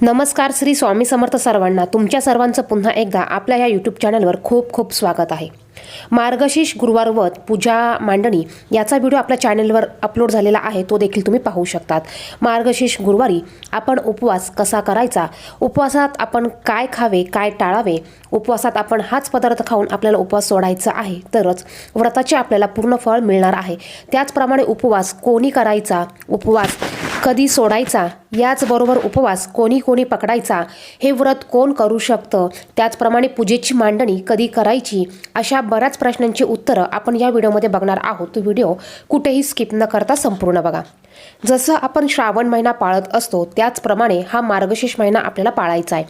नमस्कार श्री स्वामी समर्थ सर्वांना तुमच्या सर्वांचं पुन्हा एकदा आपल्या या यूट्यूब चॅनलवर खूप खूप स्वागत आहे। मार्गशीर्ष गुरुवार व्रत पूजा मांडणी याचा व्हिडिओ आपल्या चॅनलवर अपलोड झालेला आहे, तो देखील तुम्ही पाहू शकतात। मार्गशीर्ष गुरुवारी आपण उपवास कसा करायचा, उपवासात आपण काय खावे काय टाळावे, उपवासात आपण हाच पदार्थ खाऊन आपल्याला उपवास सोडायचा आहे तरच व्रताचे आपल्याला पूर्ण फळ मिळणार आहे। त्याचप्रमाणे उपवास कोणी करायचा, उपवास कधी सोडायचा, याचबरोबर उपवास कोणी कोणी पकडायचा, हे व्रत कोण करू शकतं, त्याचप्रमाणे पूजेची मांडणी कधी करायची, अशा बऱ्याच प्रश्नांची उत्तरं आपण या व्हिडिओमध्ये बघणार आहोत। तो व्हिडिओ कुठेही स्किप न करता संपूर्ण बघा। जसं आपण श्रावण महिना पाळत असतो त्याचप्रमाणे हा मार्गशीर्ष महिना आपल्याला पाळायचा आहे।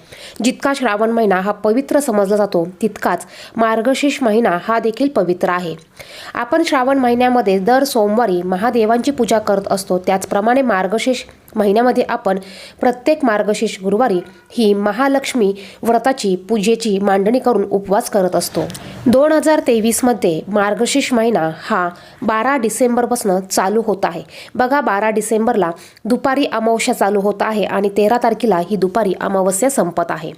जितका श्रावण महिना हा पवित्र समजला जातो तितकाच मार्गशीर्ष महिना हा देखील पवित्र आहे। आपण श्रावण महिन्यामध्ये दर सोमवारी महादेवांची पूजा करत असतो, त्याचप्रमाणे मार्गशीर्ष महिन्यामध्ये आपण प्रत्येक मार्गशीर्ष गुरुवारी ही महालक्ष्मी व्रताची पूजेची मांडणी करून उपवास करत असतो। 2023 मध्ये मार्गशीर्ष महिना हा 12 डिसेंबरपासून चालू होत आहे। बघा 12 डिसेंबरला दुपारी अमावस्या चालू होत आहे आणि 13 तारखेला ही दुपारी अमावस्या संपत आहे।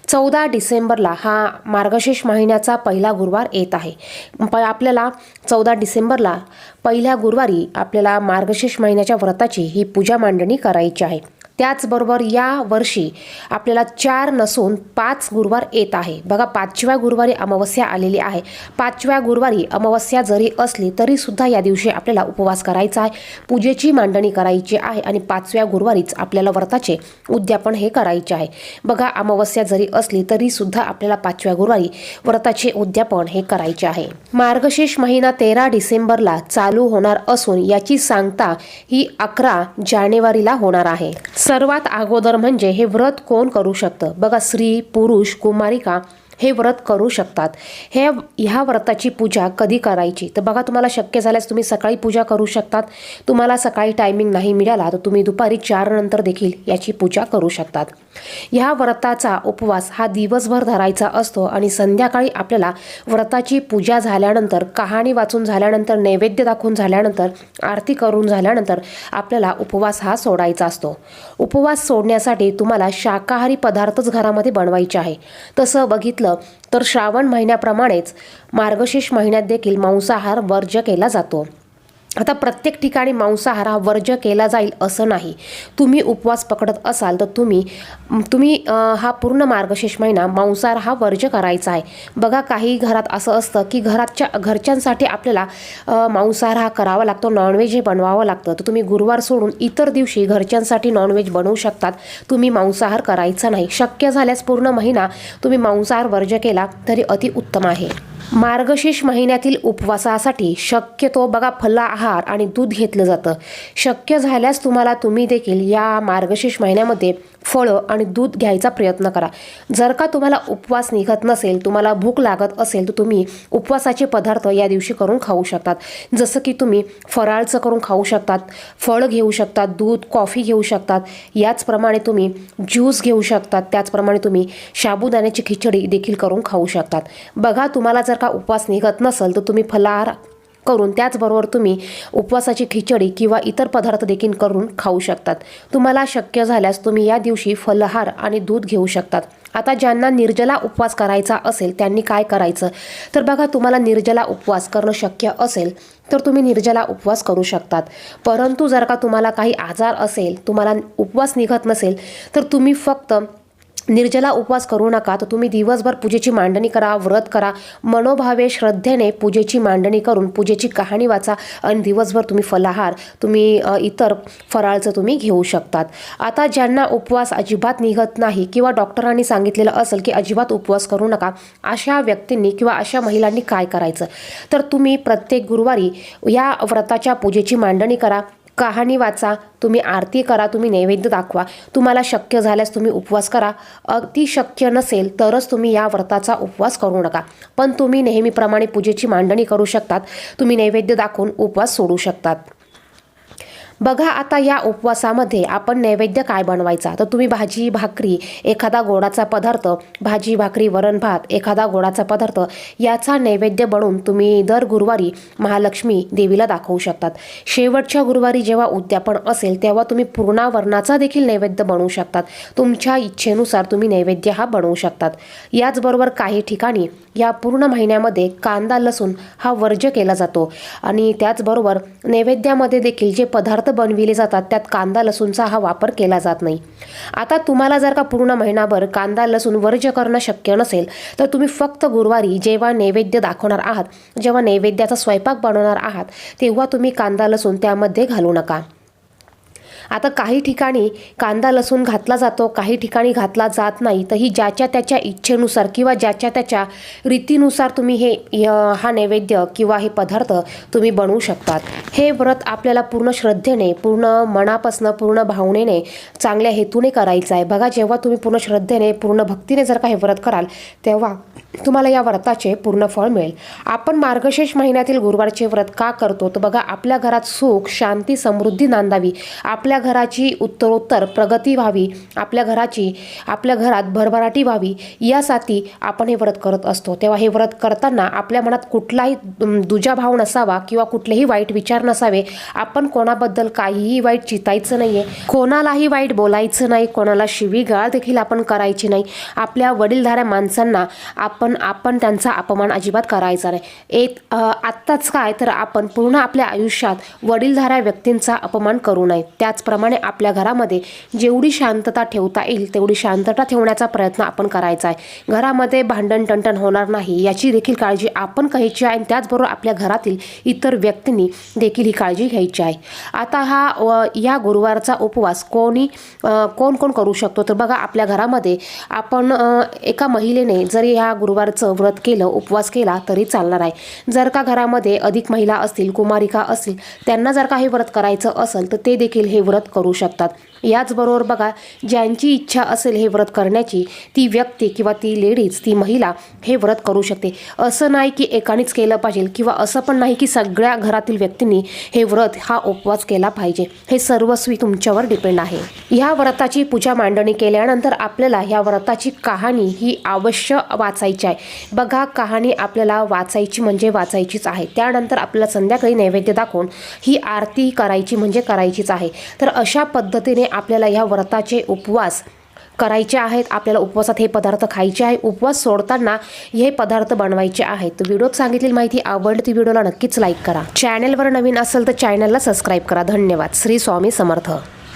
14 डिसेंबरला हा मार्गशीर्ष महिन्याचा पहिला गुरुवार येत आहे। आपल्याला 14 डिसेंबरला पहिल्या गुरुवारी आपल्याला मार्गशीर्ष महिन्याच्या व्रताची ही पूजा मांडणी करायची आहे। त्याचबरोबर या वर्षी आपल्याला 4 नसून 5 गुरुवार येत आहे। बघा 5व्या गुरुवारी अमावस्या आलेली आहे। 5व्या गुरुवारी अमावस्या जरी असली तरी सुद्धा या दिवशी आपल्याला उपवास करायचा आहे, पूजेची मांडणी करायची आहे आणि 5व्या गुरुवारीच आपल्याला व्रताचे उद्यापन हे करायचे आहे। बघा अमावस्या जरी असली तरी सुद्धा आपल्याला 5व्या गुरुवारी व्रताचे उद्यापन हे करायचे आहे। मार्गशीर्ष महिना 13 डिसेंबरला चालू होणार असून याची सांगता ही 11 जानेवारीला होणार आहे। सर्वात अगोदर म्हणजे हे व्रत कोण करू शकतं, बघा स्त्री पुरुष कुमारिका हे व्रत करू शकतात। ह्या व्रताची पूजा कधी करायची, तर बघा तुम्हाला शक्य झाल्यास तुम्ही सकाळी पूजा करू शकतात। तुम्हाला सकाळी टायमिंग नाही मिळाला तर तुम्ही दुपारी 4 नंतर देखील याची पूजा करू शकतात। ह्या व्रताचा उपवास हा दिवसभर धरायचा असतो आणि संध्याकाळी आपल्याला व्रताची पूजा झाल्यानंतर, कहाणी वाचून झाल्यानंतर, नैवेद्य दाखवून झाल्यानंतर, आरती करून झाल्यानंतर आपल्याला उपवास हा सोडायचा असतो। उपवास सोडण्यासाठी तुम्हाला शाकाहारी पदार्थच घरामध्ये बनवायचे आहे। तसं बघितलं तर श्रावण महिन्याप्रमाणेच मार्गशीर्ष महिन्यात देखील मांसाहार वर्ज्य केला जातो। आता प्रत्येक ठिकाणी मांसाहार हा वर्ज्य केला जाईल असं नाही। तुम्ही उपवास पकडत असाल तर तुम्ही हा पूर्ण मार्गशीर्ष महिना मांसाहार हा वर्ज्य करायचा आहे। बघा काही घरात असं असतं की घरच्यांसाठी आपल्याला मांसाहार हा करावा लागतो, नॉनव्हेज हे बनवावं लागतं, तर तुम्ही गुरुवार सोडून इतर दिवशी घरच्यांसाठी नॉनव्हेज बनवू शकतात। तुम्ही मांसाहार करायचा नाही। शक्य झाल्यास पूर्ण महिना तुम्ही मांसाहार वर्ज्य केला तरी अति उत्तम आहे। मार्गशीर्ष महिन्यातील उपवासासाठी शक्यतो बघा फलाहार आणि दूध घेतलं जातं। शक्य झाल्यास तुम्ही देखील या मार्गशीर्ष महिन्यामध्ये फळं आणि दूध घ्यायचा प्रयत्न करा। जर का तुम्हाला उपवास निघत नसेल, तुम्हाला भूक लागत असेल तर तुम्ही उपवासाचे पदार्थ या दिवशी करून खाऊ शकतात। जसं की तुम्ही फराळचं करून खाऊ शकतात, फळ घेऊ शकतात, दूध कॉफी घेऊ शकतात, याचप्रमाणे तुम्ही ज्यूस घेऊ शकतात, त्याचप्रमाणे तुम्ही साबुदाण्याची खिचडी देखील करून खाऊ शकतात। बघा तुम्हाला जर का उपवास निघत नसेल तर तुम्ही फलाहार करून त्याचबरोबर तुम्ही उपवासाची खिचडी किंवा इतर पदार्थ देखील करून खाऊ शकतात। तुम्हाला शक्य झाल्यास तुम्ही या दिवशी फलाहार आणि दूध घेऊ शकतात। आता ज्यांना निर्जला उपवास करायचा असेल त्यांनी काय करायचं, तर बघा तुम्हाला निर्जला उपवास करणं शक्य असेल तर तुम्ही निर्जला उपवास करू शकतात। परंतु जर का तुम्हाला काही आजार असेल, तुम्हाला उपवास निघत नसेल तर तुम्ही फक्त निर्जला उपवास करू नका, तर तुम्ही दिवसभर पूजेची मांडणी करा, व्रत करा, मनोभावे श्रद्धेने पूजेची मांडणी करून पूजेची कहाणी वाचा आणि दिवसभर तुम्ही फलाहार, तुम्ही इतर फराळचं तुम्ही घेऊ शकतात। आता ज्यांना उपवास अजिबात निघत नाही किंवा डॉक्टरांनी सांगितलेलं असेल की अजिबात उपवास करू नका, अशा व्यक्तींनी किंवा अशा महिलांनी काय करायचं, तर तुम्ही प्रत्येक गुरुवारी या व्रताच्या पूजेची मांडणी करा, कहाणी वाचा, तुम्ही आरती करा, तुम्ही नैवेद्य दाखवा। तुम्हाला शक्य झाल्यास तुम्ही उपवास करा, अगदी शक्य नसेल तरच तुम्ही या व्रताचा उपवास करू नका। पण तुम्ही नेहमीप्रमाणे पूजेची मांडणी करू शकतात, तुम्ही नैवेद्य दाखवून उपवास सोडू शकतात। बघा आता या उपवासामध्ये आपण नैवेद्य काय बनवायचा, तर तुम्ही भाजी भाकरी, एखादा गोडाचा पदार्थ, भाजी भाकरी वरण भात, एखादा गोडाचा पदार्थ याचा नैवेद्य बनवून तुम्ही दर गुरुवारी महालक्ष्मी देवीला दाखवू शकतात. शेवटच्या गुरुवारी जेव्हा उद्यापन असेल तेव्हा तुम्ही पूर्णावरणाचा देखील नैवेद्य बनवू शकतात. तुमच्या इच्छेनुसार तुम्ही नैवेद्य हा बनवू शकतात. याचबरोबर काही ठिकाणी या पूर्ण महिन्यामध्ये कांदा लसूण हा वर्ज्य केला जातो आणि त्याचबरोबर नैवेद्यामध्ये देखील जे पदार्थ बनविले जातात त्यात कांदा लसूणचा हा वापर केला जात नाही. आता तुम्हाला जर का पूर्ण महिनाभर कांदा लसूण वर्ज्य करणं शक्य नसेल तर तुम्ही फक्त गुरुवारी जेव्हा नैवेद्य दाखवणार आहात, जेव्हा नैवेद्याचा स्वयंपाक बनवणार आहात तेव्हा तुम्ही कांदा लसूण त्यामध्ये घालू नका. आता काही ठिकाणी कांदा लसूण घातला जातो, काही ठिकाणी घातला जात नाही. तर ही ज्याच्या त्याच्या इच्छेनुसार किंवा ज्याच्या त्याच्या रीतीनुसार तुम्ही हा नैवेद्य किंवा हे पदार्थ तुम्ही बनवू शकतात. हे व्रत आपल्याला पूर्ण श्रद्धेने, पूर्ण मनापासून, पूर्ण भावनेने, चांगल्या हेतूने करायचं आहे. बघा, जेव्हा तुम्ही पूर्ण श्रद्धेने, पूर्ण भक्तीने जर का हे व्रत कराल तेव्हा तुम्हाला या व्रताचे पूर्ण फळ मिळेल. आपण मार्गशीर्ष महिन्यातील गुरुवारचे व्रत का करतो, तर बघा आपल्या घरात सुख शांती समृद्धी नांदावी, आपल्या घराची उत्तरोत्तर प्रगती व्हावी, आपल्या घरात भरभराटी व्हावी यासाठी आपण हे व्रत करत असतो. तेव्हा हे व्रत करताना आपल्या मनात कुठलाही दुजाभाव नसावा किंवा कुठलेही वाईट विचार नसावे. आपण कोणाबद्दल काहीही वाईट चितायचं नाहीये, कोणालाही वाईट बोलायचं नाही, कोणाला शिवीगाळ देखील आपण करायची नाही. आपल्या वडीलधाऱ्या माणसांना आपण त्यांचा अपमान अजिबात करायचा नाही. आत्ताच काय तर आपण पूर्ण आपल्या आयुष्यात वडीलधाऱ्या व्यक्तींचा अपमान करू नये. त्याचप्रमाणे आपल्या घरामध्ये जेवढी शांतता ठेवता येईल तेवढी शांतता ठेवण्याचा प्रयत्न आपण करायचा आहे. घरामध्ये भांडण टंटण होणार नाही याची देखील काळजी आपण घ्यायची आहे आणि त्याचबरोबर आपल्या घरातील इतर व्यक्तींनी देखील ही काळजी घ्यायची आहे. आता या गुरुवारचा उपवास कोण कोण करू शकतो, तर बघा आपल्या घरामध्ये आपण एका महिलेने जरी ह्या गुरुवारचं व्रत केलं, उपवास केला तरी चालणार आहे. जर का घरामध्ये अधिक महिला असतील, कुमारिका असतील, त्यांना जर का हे व्रत करायचं असेल तर ते देखील हे व्रत करू शकतात. याचबरोबर बघा, ज्यांची इच्छा असेल हे व्रत करण्याची ती व्यक्ती किंवा ती लेडीज, ती महिला हे व्रत करू शकते. असं नाही की एकानेच केलं पाहिजे किंवा असं पण नाही की सगळ्या घरातील व्यक्तींनी हे व्रत हा उपवास केला पाहिजे. हे सर्वस्वी तुमच्यावर डिपेंड आहे. ह्या व्रताची पूजा मांडणी केल्यानंतर आपल्याला ह्या व्रताची कहाणी ही अवश्य वाचायची आहे. बघा, कहाणी आपल्याला वाचायची म्हणजे वाचायचीच आहे. त्यानंतर आपल्याला संध्याकाळी नैवेद्य दाखवून ही आरती करायची म्हणजे करायचीच आहे. तर अशा पद्धतीने आपल्याला ह्या व्रताचे उपवास करायचे आहेत. आपल्याला उपवासात हे पदार्थ खायचे आहे. उपवास सोडताना हे पदार्थ बनवायचे आहेत. तर व्हिडिओत सांगितलेली माहिती आवडली तर व्हिडिओला नक्कीच लाईक करा. चॅनलवर नवीन असेल तर चॅनलला सबस्क्राईब करा. धन्यवाद. श्री स्वामी समर्थ.